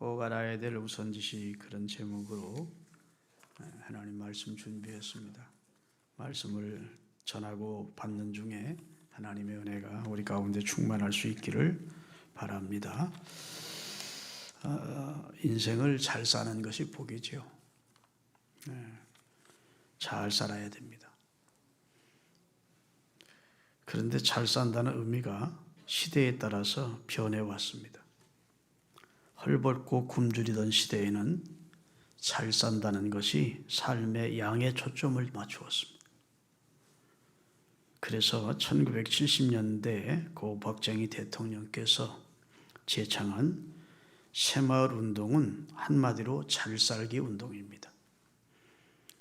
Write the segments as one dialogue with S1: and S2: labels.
S1: 꼭 알아야 될 우선지시 그런 제목으로 하나님 말씀 준비했습니다. 말씀을 전하고 받는 중에 하나님의 은혜가 우리 가운데 충만할 수 있기를 바랍니다. 인생을 잘 사는 것이 복이죠. 잘 살아야 됩니다. 그런데 잘 산다는 의미가 시대에 따라서 변해왔습니다. 헐벗고 굶주리던 시대에는 잘 산다는 것이 삶의 양에 초점을 맞추었습니다. 그래서 1970년대 고 박정희 대통령께서 제창한 새마을 운동은 한마디로 잘 살기 운동입니다.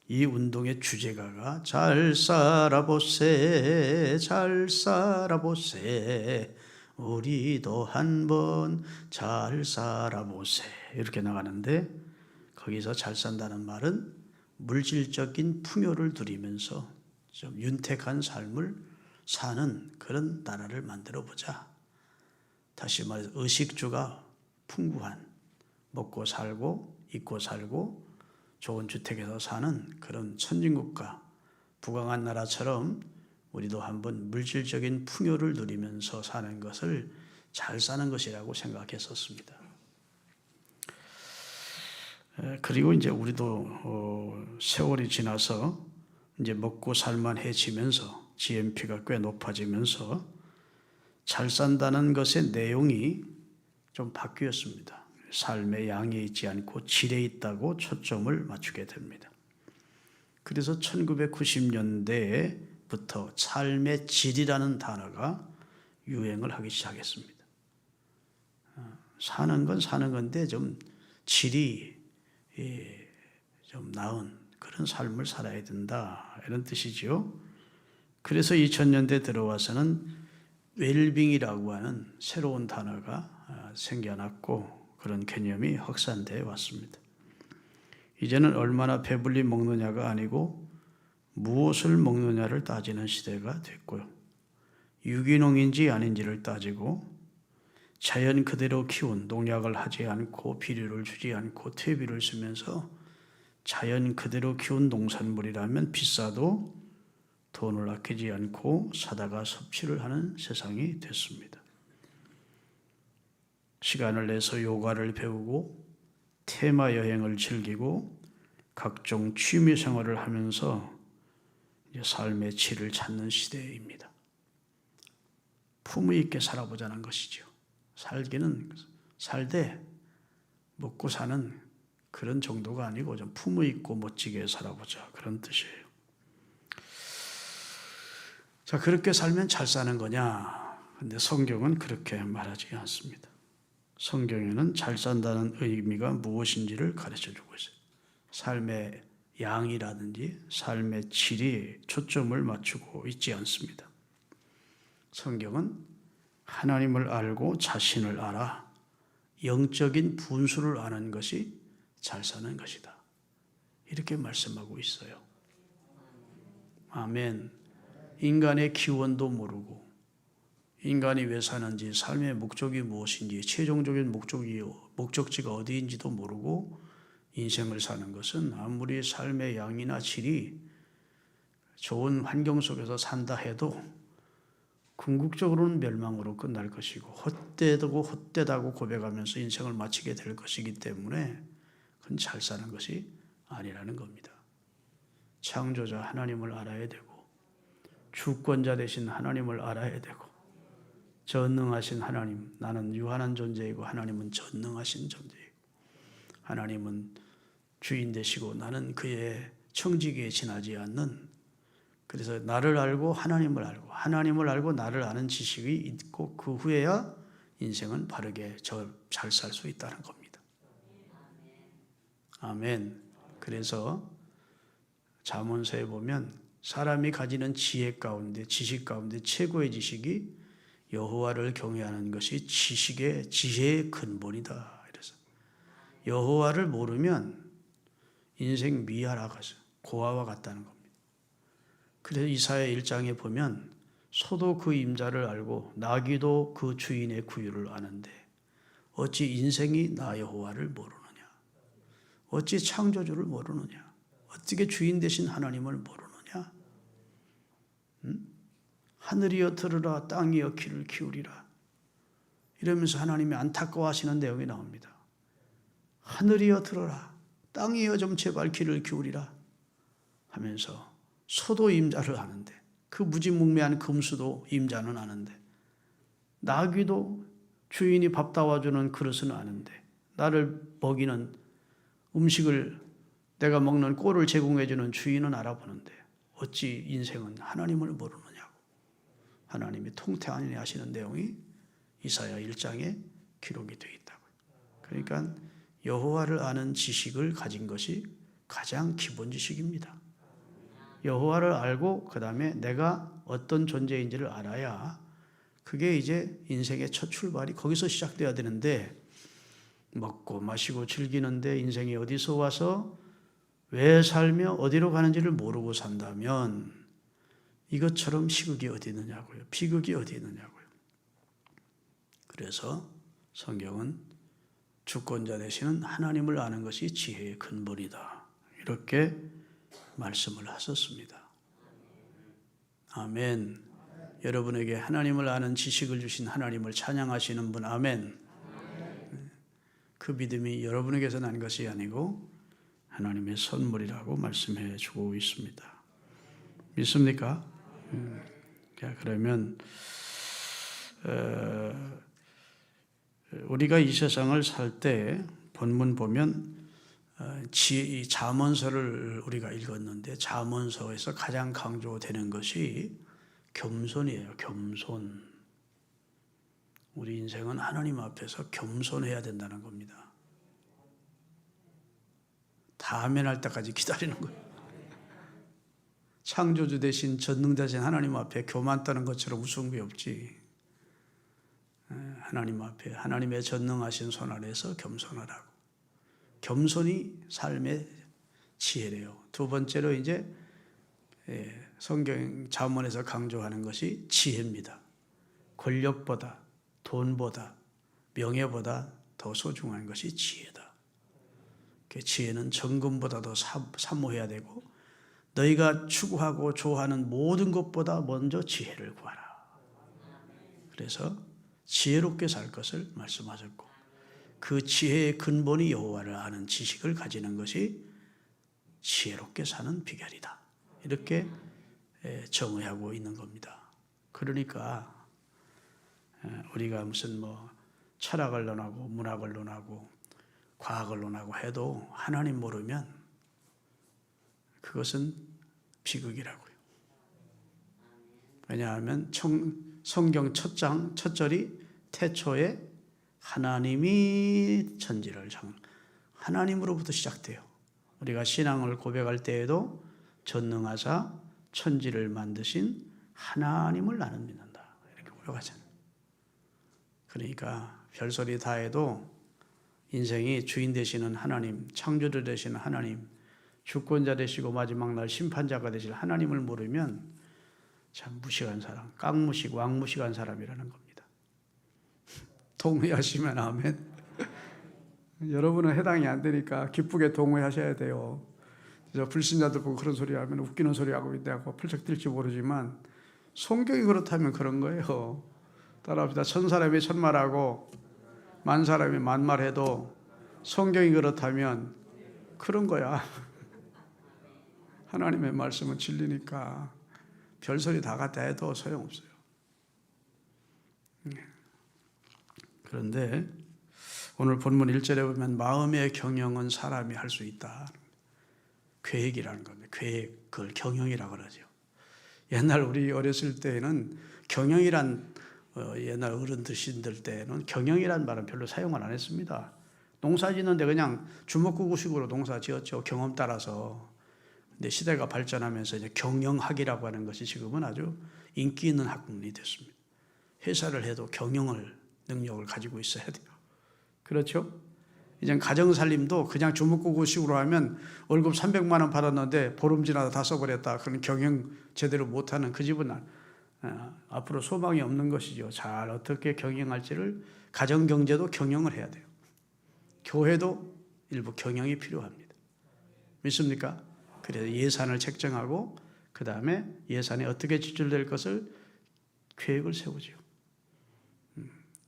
S1: 이 운동의 주제가가 잘 살아보세 잘 살아보세 우리도 한번 잘 살아보세 이렇게 나가는데, 거기서 잘 산다는 말은 물질적인 풍요를 누리면서 좀 윤택한 삶을 사는 그런 나라를 만들어 보자. 다시 말해서 의식주가 풍부한, 먹고 살고 입고 살고 좋은 주택에서 사는 그런 선진국가, 부강한 나라처럼 우리도 한번 물질적인 풍요를 누리면서 사는 것을 잘 사는 것이라고 생각했었습니다. 그리고 이제 우리도 세월이 지나서 이제 먹고 살만해지면서 GNP가 꽤 높아지면서 잘 산다는 것의 내용이 좀 바뀌었습니다. 삶의 양에 있지 않고 질에 있다고 초점을 맞추게 됩니다. 그래서 1990년대부터 삶의 질이라는 단어가 유행을 하기 시작했습니다. 사는 건 사는 건데 좀 질이 좀 나은 그런 삶을 살아야 된다, 이런 뜻이죠. 그래서 2000년대 들어와서는 웰빙이라고 하는 새로운 단어가 생겨났고 그런 개념이 확산되어 왔습니다. 이제는 얼마나 배불리 먹느냐가 아니고 무엇을 먹느냐를 따지는 시대가 됐고요. 유기농인지 아닌지를 따지고 자연 그대로 키운, 농약을 하지 않고 비료를 주지 않고 퇴비를 쓰면서 자연 그대로 키운 농산물이라면 비싸도 돈을 아끼지 않고 사다가 섭취를 하는 세상이 됐습니다. 시간을 내서 요가를 배우고 테마 여행을 즐기고 각종 취미 생활을 하면서 이제 삶의 질을 찾는 시대입니다. 품위 있게 살아보자는 것이죠. 살기는 살되 먹고 사는 그런 정도가 아니고 좀 품위 있고 멋지게 살아보자, 그런 뜻이에요. 자, 그렇게 살면 잘 사는 거냐? 근데 성경은 그렇게 말하지 않습니다. 성경에는 잘 산다는 의미가 무엇인지를 가르쳐주고 있어요. 삶의 양이라든지 삶의 질이 초점을 맞추고 있지 않습니다. 성경은 하나님을 알고 자신을 알아 영적인 분수를 아는 것이 잘 사는 것이다, 이렇게 말씀하고 있어요. 아멘. 인간의 기원도 모르고 인간이 왜 사는지, 삶의 목적이 무엇인지, 최종적인 목적지가 어디인지도 모르고 인생을 사는 것은 아무리 삶의 양이나 질이 좋은 환경 속에서 산다 해도 궁극적으로는 멸망으로 끝날 것이고 헛되다고 고백하면서 인생을 마치게 될 것이기 때문에 그건 잘 사는 것이 아니라는 겁니다. 창조자 하나님을 알아야 되고 주권자 되신 하나님을 알아야 되고 전능하신 하나님, 나는 유한한 존재이고 하나님은 전능하신 존재이고 하나님은 주인 되시고 나는 그의 청지기에 지나지 않는, 그래서 나를 알고 하나님을 알고 나를 아는 지식이 있고 그 후에야 인생은 바르게 잘 살 수 있다는 겁니다. 아멘. 그래서 잠언서에 보면 사람이 가지는 지혜 가운데, 지식 가운데 최고의 지식이 여호와를 경외하는 것이 지혜의 근본이다. 이래서 여호와를 모르면 인생 미아라가서 고아와 같다는 겁니다. 그래서 이사야 1장에 보면 소도 그 임자를 알고 나귀도 그 주인의 구유를 아는데 어찌 인생이 나 여호와를 모르느냐? 어찌 창조주를 모르느냐? 어떻게 주인 되신 하나님을 모르느냐? 하늘이여 들으라, 땅이여 귀를 기울이라. 이러면서 하나님이 안타까워하시는 내용이 나옵니다. 하늘이여 들어라, 땅이여 좀 제발 귀를 기울이라 하면서 소도 임자를 하는데, 그 무지몽매한 금수도 임자는 아는데, 나귀도 주인이 밥 따와주는 그릇은 아는데, 나를 먹이는 음식을 내가 먹는 꼴을 제공해주는 주인은 알아보는데 어찌 인생은 하나님을 모르느냐고 하나님이 통태하니 하시는 내용이 이사야 1장에 기록이 되어 있다고요. 그러니까 여호와를 아는 지식을 가진 것이 가장 기본 지식입니다. 여호와를 알고 그 다음에 내가 어떤 존재인지를 알아야, 그게 이제 인생의 첫 출발이 거기서 시작돼야 되는데, 먹고 마시고 즐기는데 인생이 어디서 와서 왜 살며 어디로 가는지를 모르고 산다면 이것처럼 희극이 어디 있느냐고요. 비극이 어디 있느냐고요. 그래서 성경은 주권자 되시는 하나님을 아는 것이 지혜의 근본이다, 이렇게 말씀을 하셨습니다. 아멘. 여러분에게 하나님을 아는 지식을 주신 하나님을 찬양하시는 분, 아멘. 그 믿음이 여러분에게서 난 것이 아니고 하나님의 선물이라고 말씀해 주고 있습니다. 믿습니까? 그러면 우리가 이 세상을 살 때 본문 보면 이 잠언서를 우리가 읽었는데, 잠언서에서 가장 강조되는 것이 겸손이에요. 겸손. 우리 인생은 하나님 앞에서 겸손해야 된다는 겁니다. 다 아멘 할 때까지 기다리는 거예요. 창조주 대신 전능자신 하나님 앞에 교만 떠는 것처럼 우스운 게 없지. 하나님 앞에 하나님의 전능하신 손 아래서 겸손하라고. 겸손이 삶의 지혜래요. 두 번째로 이제 성경 잠언에서 강조하는 것이 지혜입니다. 권력보다, 돈보다, 명예보다 더 소중한 것이 지혜다. 그 지혜는 정금보다 더 사모해야 되고, 너희가 추구하고 좋아하는 모든 것보다 먼저 지혜를 구하라. 그래서 지혜롭게 살 것을 말씀하셨고, 그 지혜의 근본이 여호와를 아는 지식을 가지는 것이 지혜롭게 사는 비결이다, 이렇게 정의하고 있는 겁니다. 그러니까 우리가 무슨 철학을 논하고 문학을 논하고 과학을 논하고 해도 하나님 모르면 그것은 비극이라고요. 왜냐하면 성경 첫 장 첫 절이 태초에 하나님이 천지를 하나님으로부터 시작돼요. 우리가 신앙을 고백할 때에도 전능하사 천지를 만드신 하나님을 나는 믿는다, 이렇게 고백하잖아요. 그러니까 별소리 다 해도 인생이 주인 되시는 하나님, 창조주 되시는 하나님, 주권자 되시고 마지막 날 심판자가 되실 하나님을 모르면 참 무식한 사람, 깡무식, 왕무식한 사람이라는 겁니다. 동의하시면 아멘. 여러분은 해당이 안 되니까 기쁘게 동의하셔야 돼요. 저 불신자들 보고 그런 소리 하면 웃기는 소리 하고 있다고 펄쩍 뛸지 모르지만 성경이 그렇다면 그런 거예요. 따라합시다. 천 사람이 천말하고 만 사람이 만말해도 성경이 그렇다면 그런 거야. 하나님의 말씀은 진리니까 별소리 다 갖다 해도 소용없어요. 그런데 오늘 본문 1절에 보면 마음의 경영은 사람이 할 수 있다. 계획이라는 겁니다. 계획, 그걸 경영이라고 그러죠. 옛날 우리 어렸을 때에는 경영이란, 옛날 어른들 때는 경영이란 말은 별로 사용을 안 했습니다. 농사 짓는데 그냥 주먹구구식으로 농사 지었죠. 경험 따라서. 근데 시대가 발전하면서 이제 경영학이라고 하는 것이 지금은 아주 인기 있는 학문이 됐습니다. 회사를 해도 경영을 능력을 가지고 있어야 돼요. 그렇죠? 이제 가정살림도 그냥 주먹구구식으로 하면 월급 300만 원 받았는데 보름 지나다 다 써버렸다. 그런 경영 제대로 못하는 그 집은 앞으로 소망이 없는 것이죠. 잘 어떻게 경영할지를 가정 경제도 경영을 해야 돼요. 교회도 일부 경영이 필요합니다. 믿습니까? 그래서 예산을 책정하고 그 다음에 예산이 어떻게 지출될 것을 계획을 세우죠.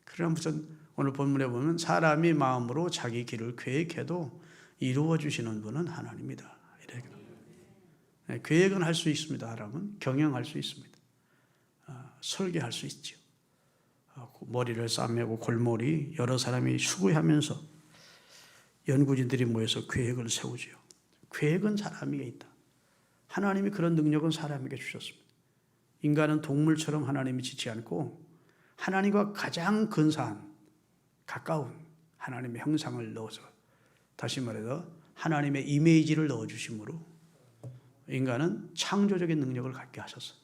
S1: 그럼 무슨 오늘 본문에 보면 사람이 마음으로 자기 길을 계획해도 이루어 주시는 분은 하나님이다. 이렇게. 계획은 할 수 있습니다. 사람은 경영할 수 있습니다. 설계할 수 있죠. 머리를 싸매고 골머리 여러 사람이 수고하면서 연구진들이 모여서 계획을 세우죠. 계획은 사람에게 있다. 하나님이 그런 능력은 사람에게 주셨습니다. 인간은 동물처럼 하나님이 짓지 않고 하나님과 가장 근사한 가까운 하나님의 형상을 넣어서 다시 말해서 하나님의 이미지를 넣어주심으로 인간은 창조적인 능력을 갖게 하셨어요.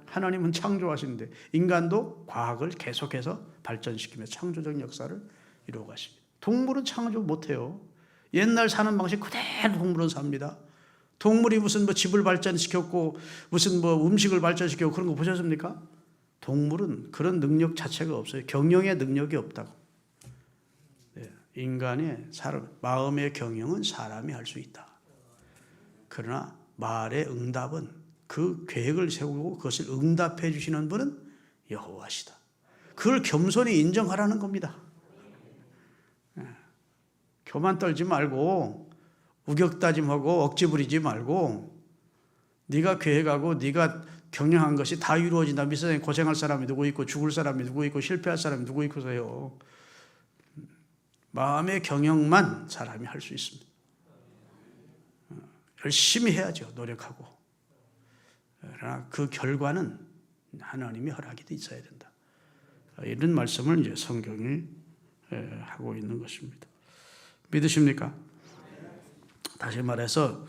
S1: 하나님은 창조하시는데 인간도 과학을 계속해서 발전시키며 창조적 역사를 이루어 가십니다. 동물은 창조 못해요. 옛날 사는 방식 그대로 동물은 삽니다. 동물이 무슨 집을 발전시켰고 무슨 음식을 발전시켰고 그런 거 보셨습니까? 동물은 그런 능력 자체가 없어요. 경영의 능력이 없다고. 인간의 마음의 경영은 사람이 할 수 있다. 그러나 말의 응답은 그 계획을 세우고 그것을 응답해 주시는 분은 여호와시다. 그걸 겸손히 인정하라는 겁니다. 교만 떨지 말고 우격다짐하고 억지 부리지 말고 네가 계획하고 네가 경영한 것이 다 이루어진다. 이 세상에 고생할 사람이 누구 있고 죽을 사람이 누구 있고 실패할 사람이 누구 있고서요. 마음의 경영만 사람이 할 수 있습니다. 열심히 해야죠. 노력하고. 그러나 그 결과는 하나님의 허락이 있어야 된다. 이런 말씀을 이제 성경이 하고 있는 것입니다. 믿으십니까? 다시 말해서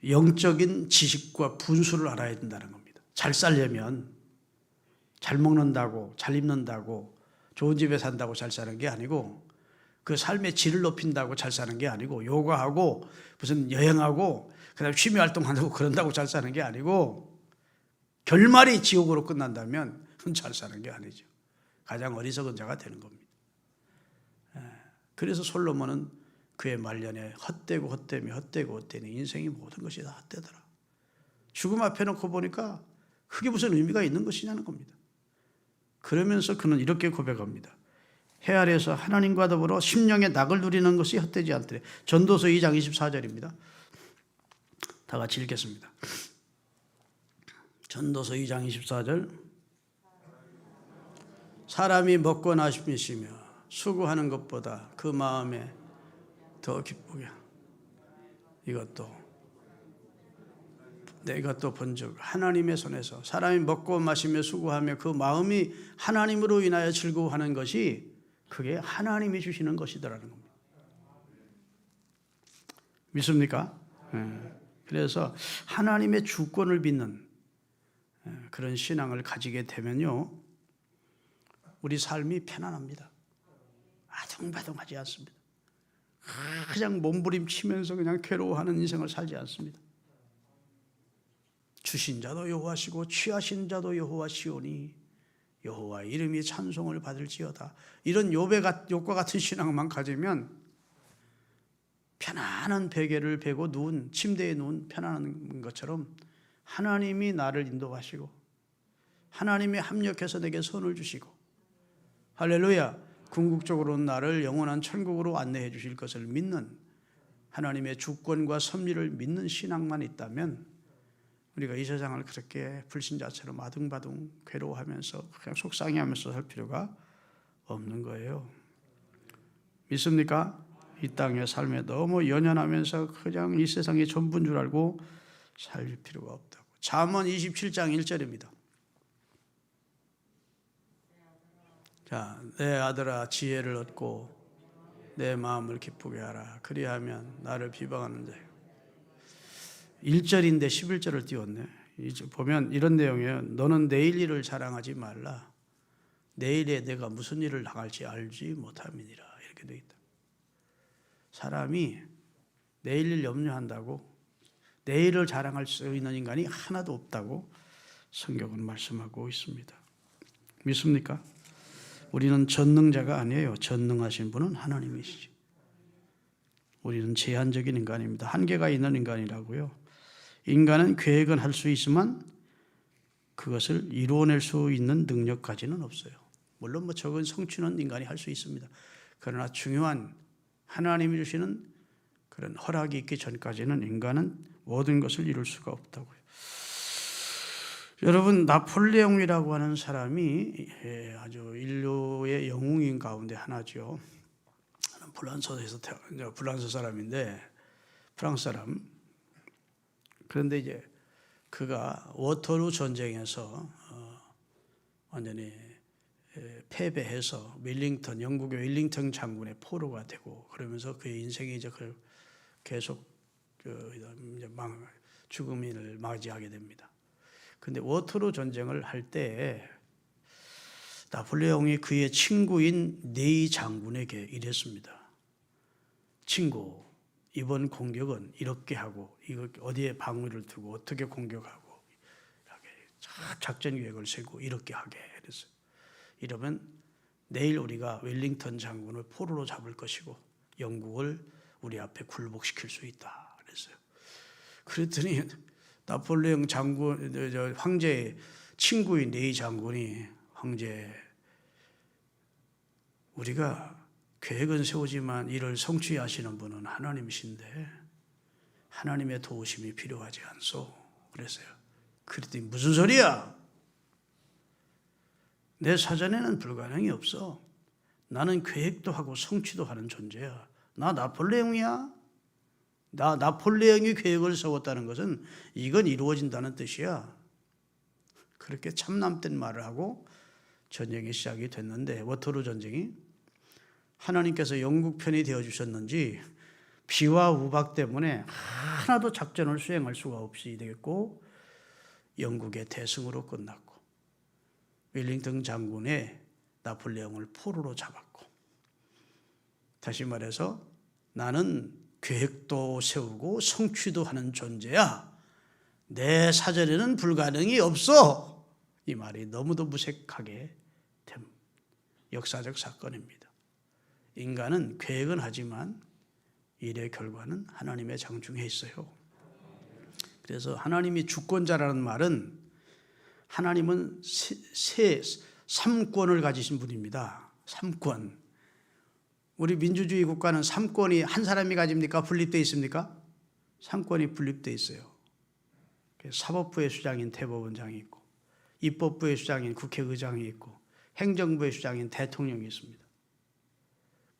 S1: 영적인 지식과 분수를 알아야 된다는 겁니다. 잘 살려면 잘 먹는다고 잘 입는다고 좋은 집에 산다고 잘 사는 게 아니고 그 삶의 질을 높인다고 잘 사는 게 아니고 요가하고 무슨 여행하고 그다음에 취미 활동한다고 그런다고 잘 사는 게 아니고 결말이 지옥으로 끝난다면 잘 사는 게 아니죠. 가장 어리석은 자가 되는 겁니다. 그래서 솔로몬은 그의 말년에 헛되고 헛되니 인생이 모든 것이 다 헛되더라. 죽음 앞에 놓고 보니까 그게 무슨 의미가 있는 것이냐는 겁니다. 그러면서 그는 이렇게 고백합니다. 해 아래에서 하나님과 더불어 심령의 낙을 누리는 것이 헛되지 않더래. 전도서 2장 24절입니다. 다 같이 읽겠습니다. 전도서 2장 24절. 사람이 먹고 나시며 수고하는 것보다 그 마음에 더 기쁘게 이것도 본즉 하나님의 손에서 사람이 먹고 마시며 수고하며 그 마음이 하나님으로 인하여 즐거워하는 것이 그게 하나님이 주시는 것이더라는 겁니다. 믿습니까? 그래서 하나님의 주권을 믿는 그런 신앙을 가지게 되면요 우리 삶이 편안합니다. 아둥바둥하지 않습니다. 그냥 몸부림치면서 그냥 괴로워하는 인생을 살지 않습니다. 주신 자도 여호와시고 취하신 자도 여호와시오니 여호와 이름이 찬송을 받을지어다. 이런 욥과 같은 신앙만 가지면 편안한 베개를 베고 침대에 누운 편안한 것처럼 하나님이 나를 인도하시고 하나님이 합력해서 내게 손을 주시고 할렐루야 궁극적으로 나를 영원한 천국으로 안내해 주실 것을 믿는 하나님의 주권과 섭리를 믿는 신앙만 있다면 우리가 이 세상을 그렇게 불신자처럼 아둥바둥 괴로워하면서 그냥 속상해하면서 살 필요가 없는 거예요. 믿습니까? 이 땅의 삶에 너무 연연하면서 그냥 이 세상이 전부인 줄 알고 살 필요가 없다고. 잠언 27장 1절입니다. 자, 내 아들아 지혜를 얻고 내 마음을 기쁘게 하라. 그리하면 나를 비방하는 자요. 1절인데 11절을 띄웠네. 보면 이런 내용이에요. 너는 내일 일을 자랑하지 말라. 내일에 내가 무슨 일을 당할지 알지 못함이니라. 이렇게 되어 있다. 사람이 내일 일 염려한다고 내일을 자랑할 수 있는 인간이 하나도 없다고 성경은 말씀하고 있습니다. 믿습니까? 우리는 전능자가 아니에요. 전능하신 분은 하나님이시죠. 우리는 제한적인 인간입니다. 한계가 있는 인간이라고요. 인간은 계획은 할 수 있지만 그것을 이루어낼 수 있는 능력까지는 없어요. 물론 적은 성취는 인간이 할 수 있습니다. 그러나 중요한 하나님이 주시는 그런 허락이 있기 전까지는 인간은 모든 것을 이룰 수가 없다고요. 여러분, 나폴레옹이라고 하는 사람이 아주 인류의 영웅인 가운데 하나죠. 프랑스에서 프랑스 사람인데, 프랑스 사람. 그런데 이제 그가 워터루 전쟁에서 완전히 패배해서 영국의 윌링턴 장군의 포로가 되고, 그러면서 그의 인생이 이제 계속 죽음을 맞이하게 됩니다. 근데 워터루 전쟁을 할 때 나폴레옹이 그의 친구인 네이 장군에게 이랬습니다. 친구, 이번 공격은 이렇게 하고, 이거 어디에 방위를 두고 어떻게 공격하고, 이렇게 작전 계획을 세고 이렇게 하게 그랬어요. 이러면 내일 우리가 웰링턴 장군을 포로로 잡을 것이고 영국을 우리 앞에 굴복시킬 수 있다 그랬어요. 그랬더니 나폴레옹 장군, 황제의 친구인 네이 장군이, 황제, 우리가 계획은 세우지만 이를 성취하시는 분은 하나님이신데 하나님의 도우심이 필요하지 않소 그랬어요. 그랬더니 무슨 소리야? 내 사전에는 불가능이 없어. 나는 계획도 하고 성취도 하는 존재야. 나 나폴레옹이야? 나폴레옹이 계획을 세웠다는 것은 이건 이루어진다는 뜻이야. 그렇게 참남된 말을 하고 전쟁이 시작이 됐는데, 워터루 전쟁이 하나님께서 영국 편이 되어주셨는지 비와 우박 때문에 하나도 작전을 수행할 수가 없이 되겠고 영국의 대승으로 끝났고 웰링턴 장군의 나폴레옹을 포로로 잡았고, 다시 말해서 나는 계획도 세우고 성취도 하는 존재야. 내 사전에는 불가능이 없어. 이 말이 너무도 무색하게 된 역사적 사건입니다. 인간은 계획은 하지만 일의 결과는 하나님의 장중에 있어요. 그래서 하나님이 주권자라는 말은, 하나님은 삼권을 가지신 분입니다. 삼권. 우리 민주주의 국가는 삼권이 한 사람이 가집니까? 분립되어 있습니까? 삼권이 분립되어 있어요. 사법부의 수장인 대법원장이 있고, 입법부의 수장인 국회의장이 있고, 행정부의 수장인 대통령이 있습니다.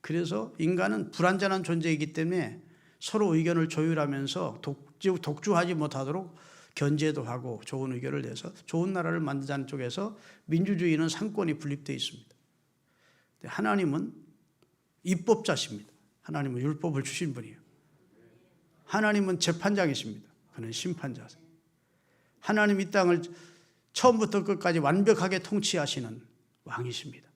S1: 그래서 인간은 불완전한 존재이기 때문에 서로 의견을 조율하면서 독주하지 못하도록 견제도 하고 좋은 의견을 내서 좋은 나라를 만들자는 쪽에서 민주주의는 삼권이 분립되어 있습니다. 하나님은 입법자십니다. 하나님은 율법을 주신 분이에요. 하나님은 재판장이십니다. 그는 심판자세요. 하나님 이 땅을 처음부터 끝까지 완벽하게 통치하시는 왕이십니다.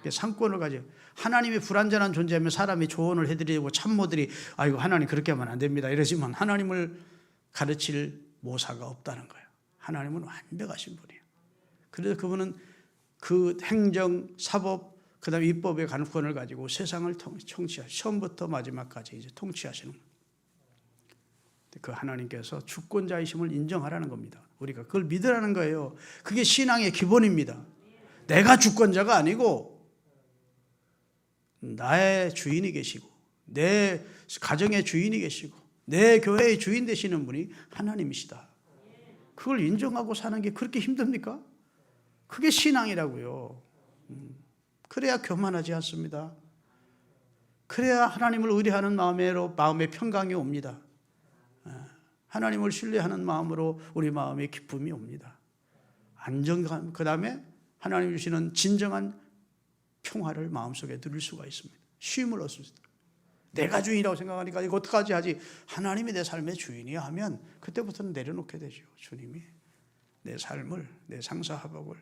S1: 삼권을 가지고, 하나님이 불완전한 존재면 사람이 조언을 해드리고 참모들이 아이고 하나님 그렇게 하면 안 됩니다 이러지만 하나님을 가르칠 모사가 없다는 거예요. 하나님은 완벽하신 분이에요. 그래서 그분은 그 행정, 사법, 그 다음에 입법의 관권을 가지고 세상을 통치하시고 처음부터 마지막까지 이제 통치하시는 거예요. 그 하나님께서 주권자이심을 인정하라는 겁니다. 우리가 그걸 믿으라는 거예요. 그게 신앙의 기본입니다. 내가 주권자가 아니고 나의 주인이 계시고 내 가정의 주인이 계시고 내 교회의 주인 되시는 분이 하나님이시다. 그걸 인정하고 사는 게 그렇게 힘듭니까? 그게 신앙이라고요. 그래야 교만하지 않습니다. 그래야 하나님을 의뢰하는 마음에 평강이 옵니다. 하나님을 신뢰하는 마음으로 우리 마음에 기쁨이 옵니다. 안정감, 그 다음에 하나님 주시는 진정한 평화를 마음속에 누릴 수가 있습니다. 쉼을 얻을 수 있습니다. 내가 주인이라고 생각하니까 이거 어떡하지 하지, 하나님이 내 삶의 주인이야 하면 그때부터는 내려놓게 되죠. 주님이 내 삶을, 내 상사화복을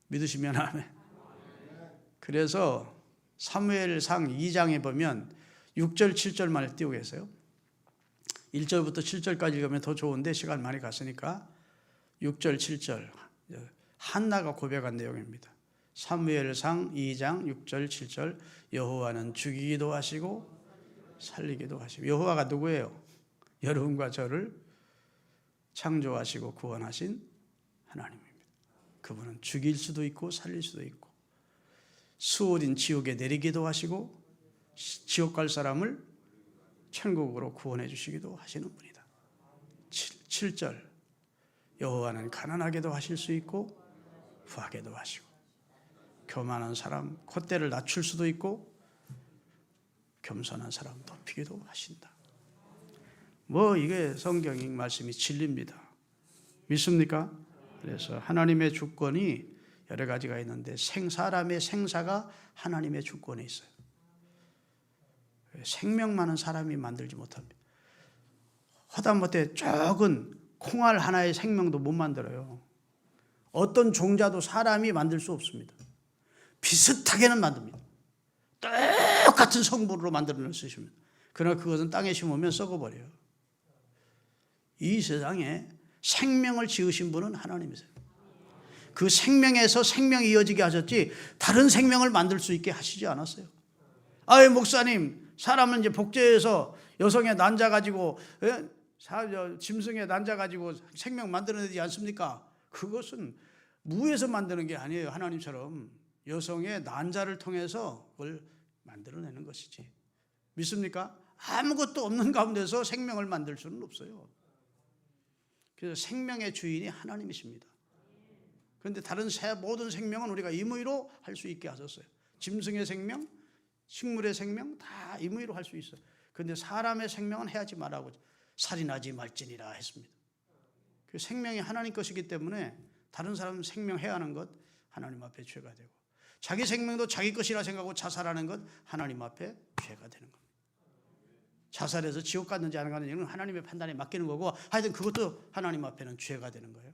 S1: 믿으시면 아멘. 그래서 사무엘상 2장에 보면 6절 7절만을 띄우고 계세요. 1절부터 7절까지 읽으면 더 좋은데 시간 많이 갔으니까 6절 7절 한나가 고백한 내용입니다. 사무엘상 2장 6절 7절 여호와는 죽이기도 하시고 살리기도 하시고. 여호와가 누구예요? 여러분과 저를 창조하시고 구원하신 하나님입니다. 그분은 죽일 수도 있고 살릴 수도 있고, 수월인 지옥에 내리기도 하시고 지옥 갈 사람을 천국으로 구원해 주시기도 하시는 분이다. 7절 여호와는 가난하게도 하실 수 있고 부하게도 하시고, 교만한 사람 콧대를 낮출 수도 있고 겸손한 사람 높이기도 하신다. 이게 성경 말씀이 진리입니다. 믿습니까? 그래서 하나님의 주권이 여러 가지가 있는데 사람의 생사가 하나님의 주권에 있어요. 생명 많은 사람이 만들지 못합니다. 하다못해 적은 콩알 하나의 생명도 못 만들어요. 어떤 종자도 사람이 만들 수 없습니다. 비슷하게는 만듭니다. 똑같은 성분으로 만들어낼 수 있습니다. 그러나 그것은 땅에 심으면 썩어버려요. 이 세상에 생명을 지으신 분은 하나님이세요. 그 생명에서 생명이 이어지게 하셨지 다른 생명을 만들 수 있게 하시지 않았어요. 아유 목사님, 사람은 이제 복제해서 여성의 난자 가지고 짐승의 난자 가지고 생명 만들어내지 않습니까? 그것은 무에서 만드는 게 아니에요. 하나님처럼 여성의 난자를 통해서 그걸 만들어내는 것이지. 믿습니까? 아무것도 없는 가운데서 생명을 만들 수는 없어요. 그래서 생명의 주인이 하나님이십니다. 그런데 다른 모든 생명은 우리가 임의로 할 수 있게 하셨어요. 짐승의 생명, 식물의 생명 다 임의로 할 수 있어요. 그런데 사람의 생명은 해하지 말라고, 살인하지 말지니라 했습니다. 그 생명이 하나님 것이기 때문에 다른 사람 생명 해하는 것 하나님 앞에 죄가 되고, 자기 생명도 자기 것이라 생각하고 자살하는 것 하나님 앞에 죄가 되는 겁니다. 자살해서 지옥 갔는지 안 갔는지는 하나님의 판단에 맡기는 거고, 하여튼 그것도 하나님 앞에는 죄가 되는 거예요.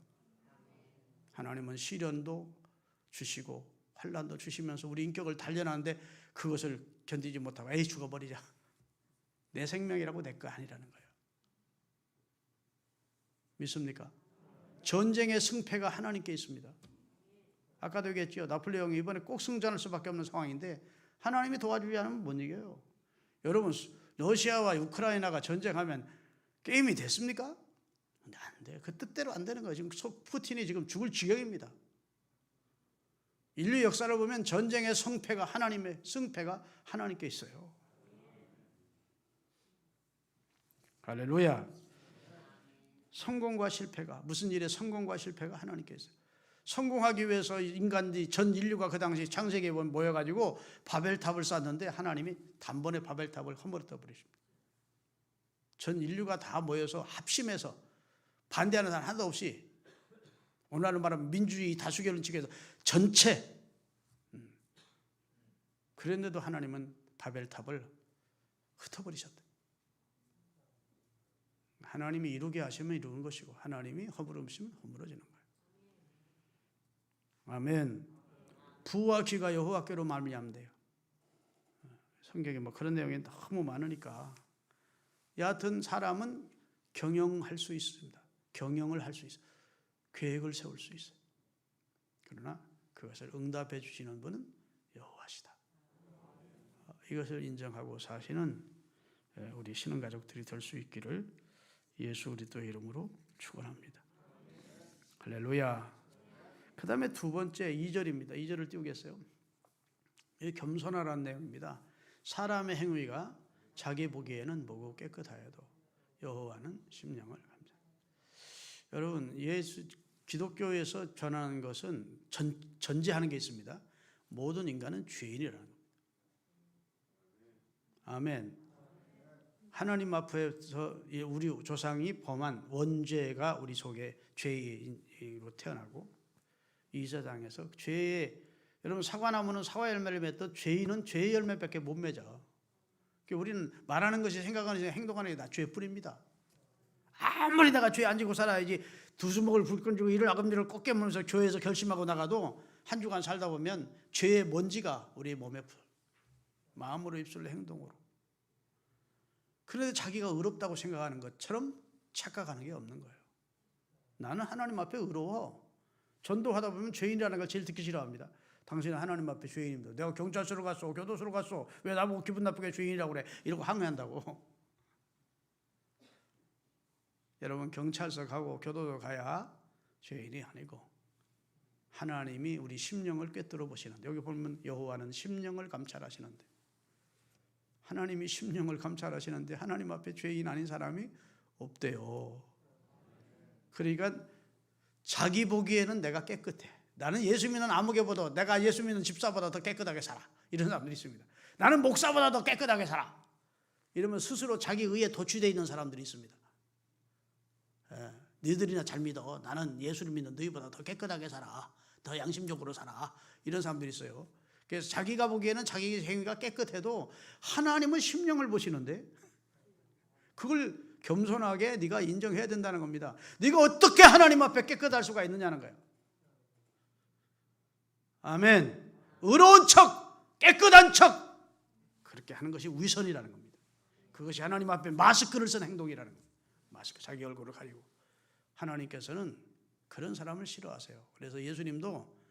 S1: 하나님은 시련도 주시고 환난도 주시면서 우리 인격을 단련하는데 그것을 견디지 못하고 에이 죽어버리자, 내 생명이라고 내 거 아니라는 거예요. 믿습니까? 전쟁의 승패가 하나님께 있습니다. 아까도 얘기했죠. 나폴레옹이 이번에 꼭 승전할 수밖에 없는 상황인데 하나님이 도와주지 않으면 못 이겨요. 여러분, 러시아와 우크라이나가 전쟁하면 게임이 됐습니까? 안 돼요. 그 뜻대로 안 되는 거예요. 지금 푸틴이 지금 죽을 지경입니다. 인류 역사를 보면 전쟁의 승패가 하나님께 있어요. 할렐루야. 성공과 실패가, 무슨 일의 성공과 실패가 하나님께 있어요. 성공하기 위해서 전 인류가 그 당시 창세기에 모여가지고 바벨탑을 쌓았는데 하나님이 단번에 바벨탑을 허물어 버리십니다. 전 인류가 다 모여서 합심해서 반대하는 사람 하나도 없이, 오늘날로 말하면 민주주의 다수결론 측에서 전체, 그랬는데도 하나님은 바벨탑을 흩어버리셨다. 하나님이 이루게 하시면 이루는 것이고 하나님이 허물으시면 허물어지는 거예요. 아멘. 부와 귀가 여호와께로 말미암는데요. 성경에 그런 내용이 너무 많으니까, 여하튼 사람은 경영할 수 있습니다. 경영을 할 수 있어요. 계획을 세울 수 있어요. 그러나 그것을 응답해 주시는 분은 여호와시다. 이것을 인정하고 사시는 우리 신앙가족들이 될 수 있기를 예수 그리스도의 이름으로 축원합니다. 할렐루야. 그 다음에 두 번째 2절입니다. 2절을 띄우겠어요? 이 겸손하라는 내용입니다. 사람의 행위가 자기 보기에는 뭐고 깨끗하여도 여호와는 심령을 감사. 여러분, 기독교에서 전하는 것은 전제하는 게 있습니다. 모든 인간은 죄인이라는 겁니다. 아멘. 하나님 앞에서 우리 조상이 범한 원죄가 우리 속에 죄인으로 태어나고, 이 세상에서 여러분 사과나무는 사과 열매를 맺듯 죄인은 죄의 열매밖에 못 맺어. 우리는 말하는 것이, 생각하는 것이, 행동하는 게 다 죄뿐입니다. 아무리 내가 죄 안 지고 살아야지 두 주먹을 불끈 쥐고 이를 아금니를 꼭 깨물면서 교회에서 결심하고 나가도 한 주간 살다 보면 죄의 먼지가 우리 몸에 마음으로, 입술로, 행동으로. 그런데 자기가 의롭다고 생각하는 것처럼 착각하는 게 없는 거예요. 나는 하나님 앞에 의로워. 전도하다 보면 죄인이라는 걸 제일 듣기 싫어합니다. 당신은 하나님 앞에 죄인입니다. 내가 경찰서로 갔어, 교도소로 갔어, 왜 나보고 기분 나쁘게 죄인이라고 그래? 이러고 항의한다고. 여러분, 경찰서 가고 교도소 가야 죄인이 아니고 하나님이 우리 심령을 꿰뚫어 보시는데, 여기 보면 여호와는 심령을 감찰하시는데, 하나님이 심령을 감찰하시는데 하나님 앞에 죄인 아닌 사람이 없대요. 그러니까 자기 보기에는 내가 깨끗해. 나는 예수 믿는 아무개보다, 내가 예수 믿는 집사보다 더 깨끗하게 살아. 이런 사람들이 있습니다. 나는 목사보다 더 깨끗하게 살아. 이러면 스스로 자기 의에 도취되어 있는 사람들이 있습니다. 너희들이나 잘 믿어. 나는 예수를 믿는 너희보다 더 깨끗하게 살아. 더 양심적으로 살아. 이런 사람들이 있어요. 그래서 자기가 보기에는 자기 행위가 깨끗해도 하나님은 심령을 보시는데, 그걸 겸손하게 네가 인정해야 된다는 겁니다. 네가 어떻게 하나님 앞에 깨끗할 수가 있느냐는 거예요. 아멘. 의로운 척, 깨끗한 척, 그렇게 하는 것이 위선이라는 겁니다. 그것이 하나님 앞에 마스크를 쓴 행동이라는 겁니다. 마스크, 자기 얼굴을 가리고. 하나님께서는 그런 사람을 싫어하세요. 그래서 예수님도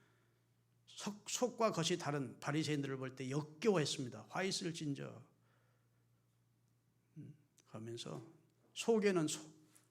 S1: 속과 겉이 다른 바리새인들을 볼 때 역겨워했습니다. 화 있을 진저 하면서, 속에는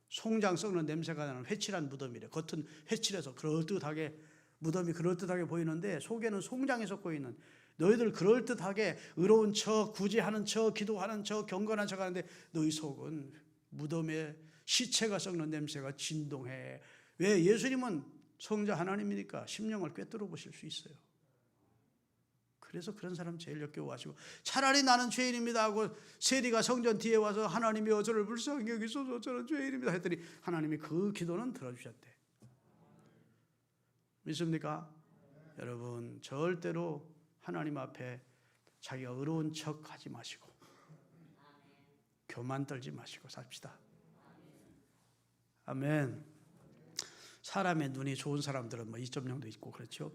S1: 송장 썩는 냄새가 나는 회칠한 무덤이래. 겉은 회칠해서 그럴듯하게, 무덤이 그럴듯하게 보이는데 속에는 송장이 섞고 있는, 너희들 그럴듯하게 의로운 척, 구제하는 척, 기도하는 척, 경건한 척 하는데 너희 속은 무덤에 시체가 썩는 냄새가 진동해. 왜? 예수님은 성자 하나님이니까 심령을 꿰뚫어 보실 수 있어요. 그래서 그런 사람 제일 역겨워하시고, 차라리 나는 죄인입니다 하고 세리가 성전 뒤에 와서 하나님이 저를 불쌍히 여기소서, 저는 죄인입니다 했더니 하나님이 그 기도는 들어주셨대. 믿습니까? 여러분, 절대로 하나님 앞에 자기가 의로운 척 하지 마시고 교만 떨지 마시고 삽시다. 아멘. 사람의 눈이 좋은 사람들은 뭐 2.0도 있고 그렇죠.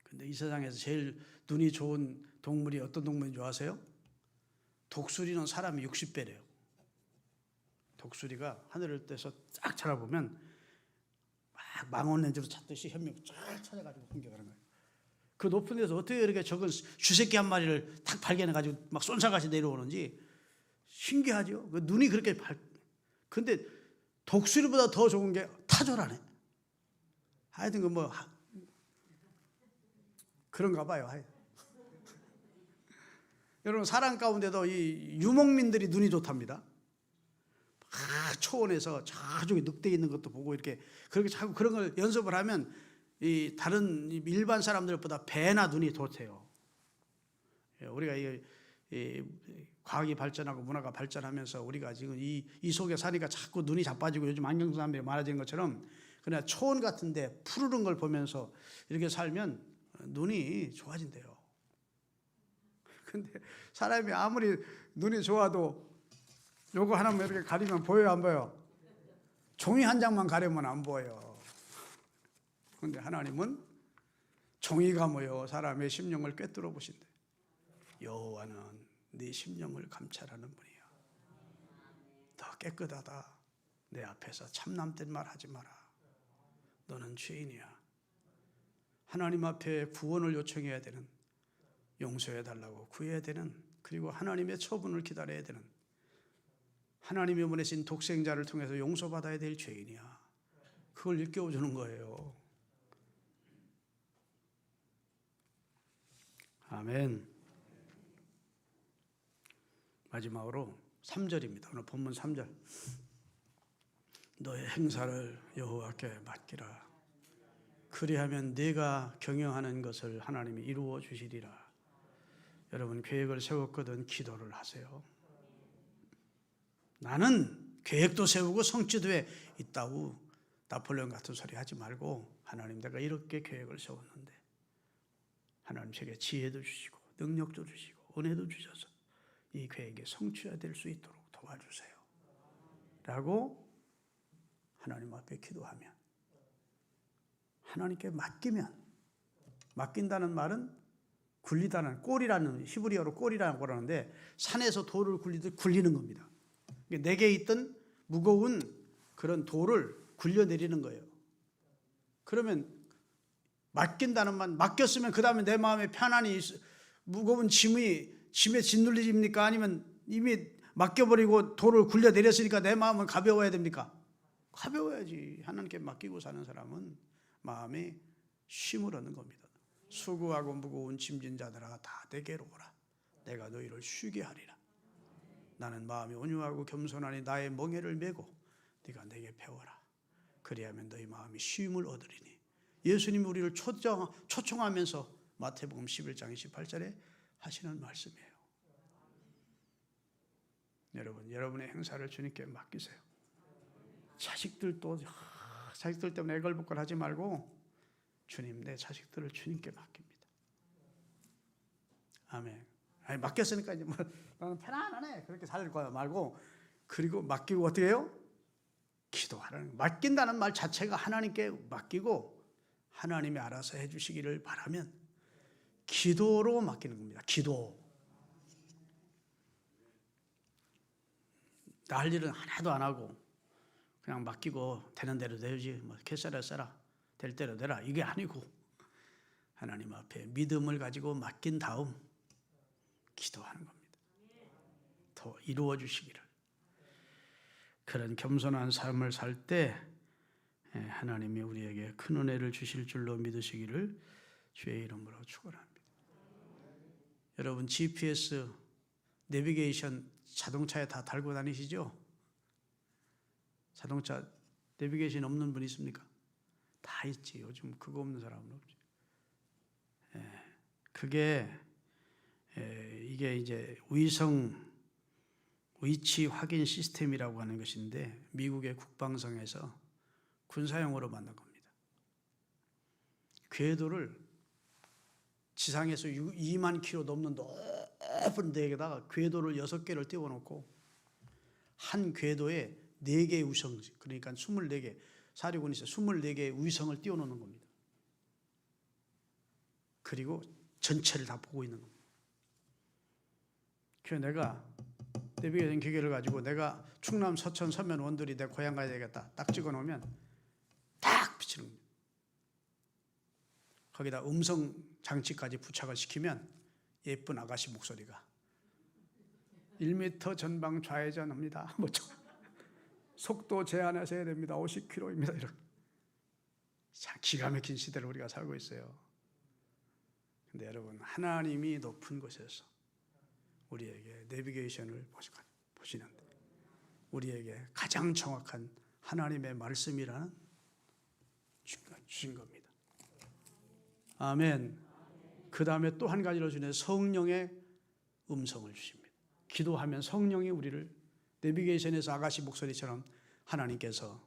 S1: 근데 이 세상에서 제일 눈이 좋은 동물이 어떤 동물인 줄 아세요? 독수리는 사람이 60배래요. 독수리가 하늘을 떼서 쫙 쳐다보면 막 망원 렌즈로 찾듯이 현미를 쫙 찾아가지고 공격하는 거예요. 그 높은 데서 어떻게 이렇게 적은 쥐새끼 한 마리를 탁 발견해가지고 막 쏜사같이 내려오는지 신기하죠. 그 눈이 그렇게 근데 독수리보다 더 좋은 게 타조라네. 하여튼 그 뭐 그런가 봐요. 여러분, 사람 가운데도 이 유목민들이 눈이 좋답니다. 초원에서 저쪽에 늑대 있는 것도 보고 이렇게 그렇게 자꾸 그런 걸 연습을 하면 이 다른 일반 사람들보다 배나 눈이 좋대요. 우리가 이 과학이 발전하고 문화가 발전하면서 우리가 지금 이 속에 사니까 자꾸 눈이 자빠지고 요즘 안경 쓰는 사람들이 많아지는 것처럼, 그냥 초원 같은데 푸르른 걸 보면서 이렇게 살면 눈이 좋아진대요. 근데 사람이 아무리 눈이 좋아도 요거 하나만 이렇게 가리면 보여요, 안 보여요? 종이 한 장만 가리면 안 보여요. 근데 하나님은 종이가 모여 사람의 심령을 꿰뚫어 보신대. 여호와는 네 심령을 감찰하는 분이야. 더 깨끗하다. 내 앞에서 참남된 말 하지 마라. 너는 죄인이야. 하나님 앞에 구원을 요청해야 되는, 용서해달라고 구해야 되는, 그리고 하나님의 처분을 기다려야 되는, 하나님이 보내신 독생자를 통해서 용서받아야 될 죄인이야. 그걸 일깨워주는 거예요. 아멘. 마지막으로 3절입니다. 오늘 본문 3절. 너의 행사를 여호와께 맡기라. 그리하면 네가 경영하는 것을 하나님이 이루어 주시리라. 여러분, 계획을 세웠거든 기도를 하세요. 나는 계획도 세우고 성취도 해 있다고 나폴레옹 같은 소리 하지 말고, 하나님 내가 이렇게 계획을 세웠는데 하나님 제게 지혜도 주시고 능력도 주시고 은혜도 주셔서 이 계획에 성취될 수 있도록 도와주세요 라고 하나님 앞에 기도하면, 하나님께 맡긴다는 말은 굴리다는, 꼴이라는, 히브리어로 꼴이라고 그러는데 산에서 돌을 굴리듯 굴리는 겁니다. 내게 있던 무거운 그런 돌을 굴려내리는 거예요. 그러면 맡긴다는 말, 맡겼으면 그 다음에 내 마음에 편안히 무거운 짐에 짓눌리집니까? 아니면 이미 맡겨버리고 돌을 굴려내렸으니까 내 마음은 가벼워야 됩니까? 가벼워야지. 하나님께 맡기고 사는 사람은 마음에 쉼을 얻는 겁니다. 수고하고 무거운 짐진 자들아 다 내게로 오라. 내가 너희를 쉬게 하리라. 나는 마음이 온유하고 겸손하니 나의 멍에를 메고 네가 내게 배워라. 그리하면 너희 마음이 쉼을 얻으리니. 예수님이 우리를 초청하면서 마태복음 11장 28절에 하시는 말씀이에요. 여러분, 여러분의 행사를 주님께 맡기세요. 자식들 때문에 애걸복걸 하지 말고 주님, 내 자식들을 주님께 맡깁니다. 아멘. 아니, 맡겼으니까 이제 나는 편안하네 그렇게 살 거야 말고, 그리고 맡기고 어떻게 해요? 기도하라는. 맡긴다는 말 자체가 하나님께 맡기고 하나님이 알아서 해주시기를 바라면 기도로 맡기는 겁니다. 기도. 나 할 일은 하나도 안 하고 그냥 맡기고 되는 대로 되지, 뭐 개싸라 써라, 될 대로 되라, 이게 아니고 하나님 앞에 믿음을 가지고 맡긴 다음 기도하는 겁니다. 더 이루어 주시기를. 그런 겸손한 삶을 살 때 하나님이 우리에게 큰 은혜를 주실 줄로 믿으시기를 주의 이름으로 축원합니다. 여러분, GPS 내비게이션 자동차에 다 달고 다니시죠? 자동차 내비게이션 없는 분 있습니까? 다 있지. 요즘 그거 없는 사람은 없지. 이게 이제 위치 확인 시스템이라고 하는 것인데 미국의 국방성에서 군사용으로 만든 겁니다. 궤도를 지상에서 2만 킬로 넘는 높은 데에다가 궤도를 6개를 띄워놓고 한 궤도에 4개의 위성, 그러니까 24개, 사령관이 있어요. 24개의 위성을 띄워놓는 겁니다. 그리고 전체를 다 보고 있는 겁니다. 그래서 내가 내비게이션 기계를 가지고 내가 충남, 서천, 서면, 원들이 내 고향 가야 되겠다 딱 찍어놓으면 딱 비치는 겁니다. 거기다 음성 장치까지 부착을 시키면 예쁜 아가씨 목소리가 1m 전방 좌회전합니다. 속도 제한하셔야 됩니다. 50km입니다. 이렇게. 참 기가 막힌 시대를 우리가 살고 있어요. 근데 여러분, 하나님이 높은 곳에서 우리에게 내비게이션을 보시는데 우리에게 가장 정확한 하나님의 말씀이라는 주신 겁니다. 아멘. 그 다음에 또 한 가지로 주는 성령의 음성을 주십니다. 기도하면 성령이 우리를 내비게이션에서 아가씨 목소리처럼 하나님께서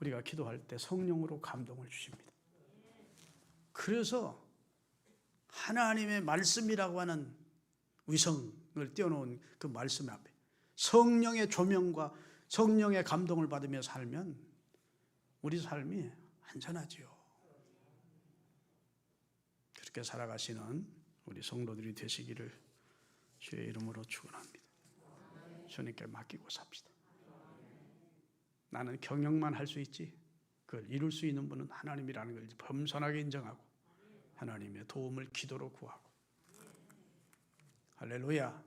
S1: 우리가 기도할 때 성령으로 감동을 주십니다. 그래서 하나님의 말씀이라고 하는 위성을 띄워놓은 그 말씀 앞에 성령의 조명과 성령의 감동을 받으며 살면 우리 삶이 안전하지요. 그렇게 살아가시는 우리 성도들이 되시기를 주의 이름으로 축원합니다. 주님께 맡기고 삽시다. 나는 경영만 할 수 있지 그걸 이룰 수 있는 분은 하나님이라는 걸 겸손하게 인정하고 하나님의 도움을 기도로 구하고. 할렐루야.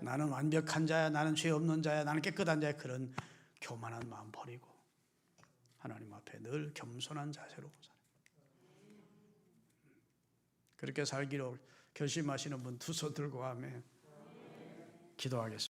S1: 나는 완벽한 자야, 나는 죄 없는 자야, 나는 깨끗한 자야, 그런 교만한 마음 버리고 하나님 앞에 늘 겸손한 자세로 살아요. 그렇게 살기로 결심하시는 분 두 손 들고 하면 기도하겠습니다.